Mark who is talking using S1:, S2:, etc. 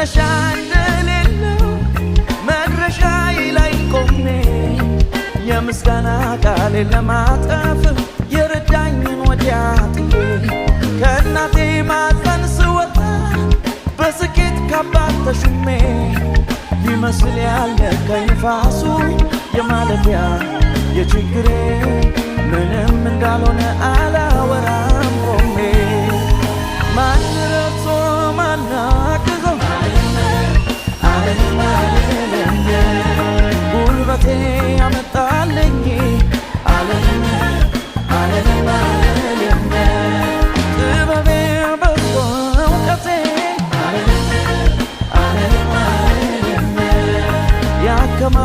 S1: መነሻ እንደሌለው መድረሻዬ ላይ ቆሜ የምስጋና ቃሌን ለማጠፍ የረዳኝን ወዲያ ጥዬ ከእናቴ ማፀን ስወጣ በስኬት ካባት ተሹሜ ሊመስል ያለካኝ ንፋሱ የማለፊያ የችግሬ ምንም እንዳልሆነ አላወራም ቆሜ ማን ረድቶ ማን አግዞ ጉልበቴ ያመጣልኝ ጥበቤ በዝቶ እውቀቴ ያከማ